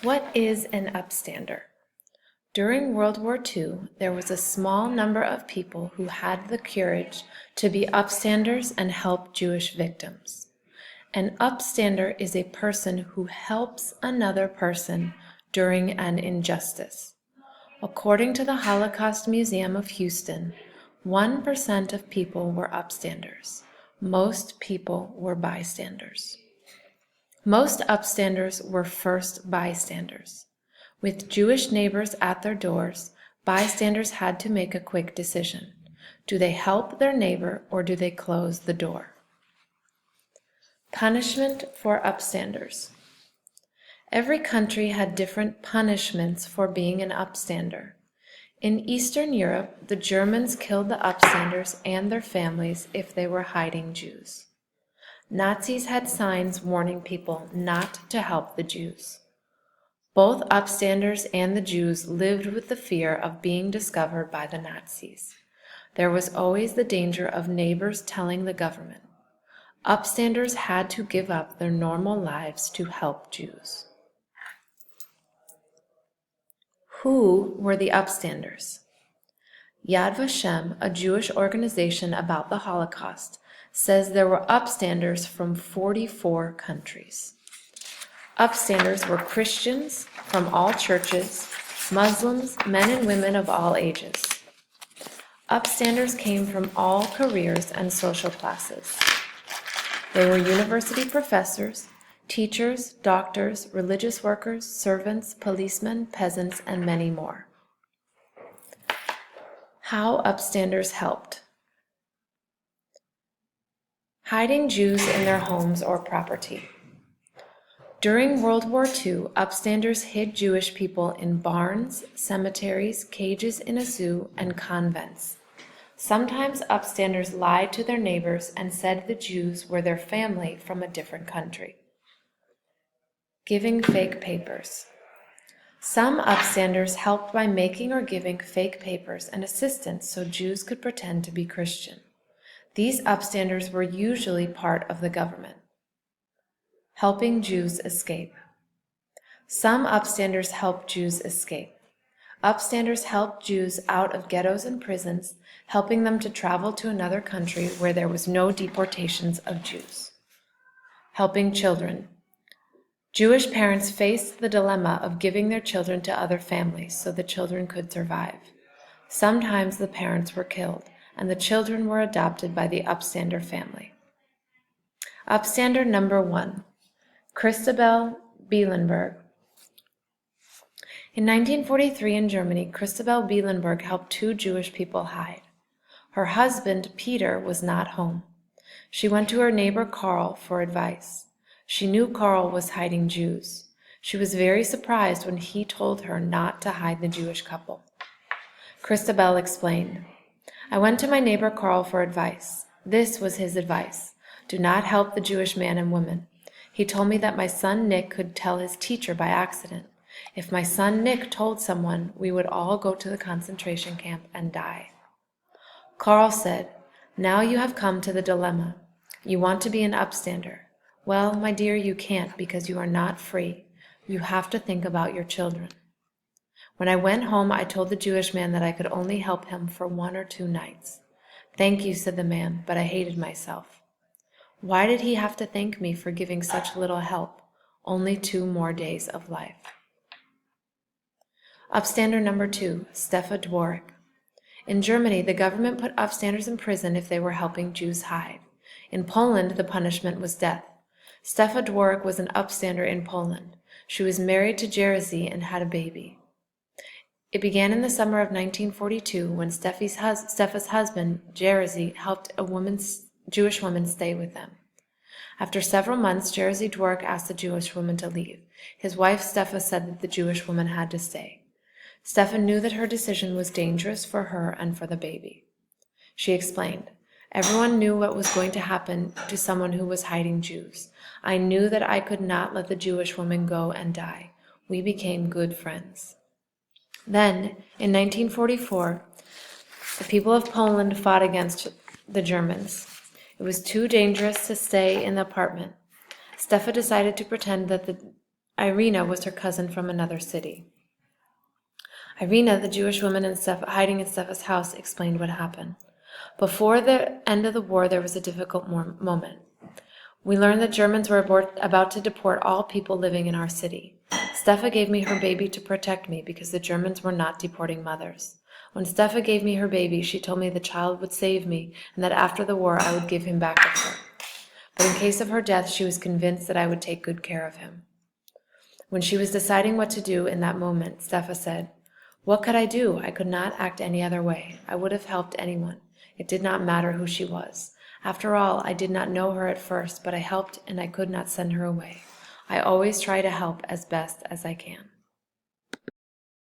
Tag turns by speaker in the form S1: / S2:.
S1: What is an upstander? During World War II, there was a small number of people who had the courage to be upstanders and help Jewish victims. An upstander is a person who helps another person during an injustice. According to the Holocaust Museum of Houston, 1% of people were upstanders. Most people were bystanders. Most upstanders were first bystanders. With Jewish neighbors at their doors, bystanders had to make a quick decision. Do they help their neighbor or do they close the door? Punishment for upstanders. Every country had different punishments for being an upstander. In Eastern Europe, the Germans killed the upstanders and their families if they were hiding Jews. Nazis had signs warning people not to help the Jews. Both upstanders and the Jews lived with the fear of being discovered by the Nazis. There was always the danger of neighbors telling the government. Upstanders had to give up their normal lives to help Jews. Who were the upstanders? Yad Vashem, a Jewish organization about the Holocaust, says there were upstanders from 44 countries. Upstanders were Christians from all churches, Muslims, men and women of all ages. Upstanders came from all careers and social classes. They were university professors, teachers, doctors, religious workers, servants, policemen, peasants, and many more. How upstanders helped. Hiding Jews in their homes or property. During World War II, upstanders hid Jewish people in barns, cemeteries, cages in a zoo, and convents. Sometimes upstanders lied to their neighbors and said the Jews were their family from a different country. Giving fake papers. Some upstanders helped by making or giving fake papers and assistance so Jews could pretend to be Christian. These upstanders were usually part of the government. Helping Jews escape. Some upstanders helped Jews escape. Upstanders helped Jews out of ghettos and prisons, helping them to travel to another country where there was no deportations of Jews. Helping children. Jewish parents faced the dilemma of giving their children to other families so the children could survive. Sometimes the parents were killed, and the children were adopted by the upstander family. Upstander number 1, Christabel Bielenberg. In 1943 in Germany, Christabel Bielenberg helped 2 Jewish people hide. Her husband, Peter, was not home. She went to her neighbor Carl for advice. She knew Carl was hiding Jews. She was very surprised when he told her not to hide the Jewish couple. Christabel explained, "I went to my neighbor Carl for advice. This was his advice. Do not help the Jewish man and woman. He told me that my son Nick could tell his teacher by accident. If my son Nick told someone, we would all go to the concentration camp and die." Carl said, "Now you have come to the dilemma. You want to be an upstander. Well, my dear, you can't because you are not free. You have to think about your children." When I went home, I told the Jewish man that I could only help him for 1 or 2 nights. "Thank you," said the man, but I hated myself. Why did he have to thank me for giving such little help? Only 2 more days of life. Upstander number 2, Stefa Dworak. In Germany, the government put upstanders in prison if they were helping Jews hide. In Poland, the punishment was death. Stefa Dworak was an upstander in Poland. She was married to Jerzy and had a baby. It began in the summer of 1942 when Stefa's husband, Jerzy, helped a Jewish woman stay with them. After several months, Jerzy Dworak asked the Jewish woman to leave. His wife, Stefa, said that the Jewish woman had to stay. Stefa knew that her decision was dangerous for her and for the baby. She explained, "Everyone knew what was going to happen to someone who was hiding Jews. I knew that I could not let the Jewish woman go and die. We became good friends." Then, in 1944, the people of Poland fought against the Germans. It was too dangerous to stay in the apartment. Stefa decided to pretend that the Irina was her cousin from another city. Irina, the Jewish woman hiding in Stefa's house, explained what happened. Before the end of the war, there was a difficult moment. We learned that Germans were about to deport all people living in our city. Stefa gave me her baby to protect me because the Germans were not deporting mothers. When Stefa gave me her baby, she told me the child would save me and that after the war I would give him back to her. But in case of her death, she was convinced that I would take good care of him. When she was deciding what to do in that moment, Stefa said, "What could I do? I could not act any other way. I would have helped anyone. It did not matter who she was. After all, I did not know her at first, but I helped and I could not send her away. I always try to help as best as I can."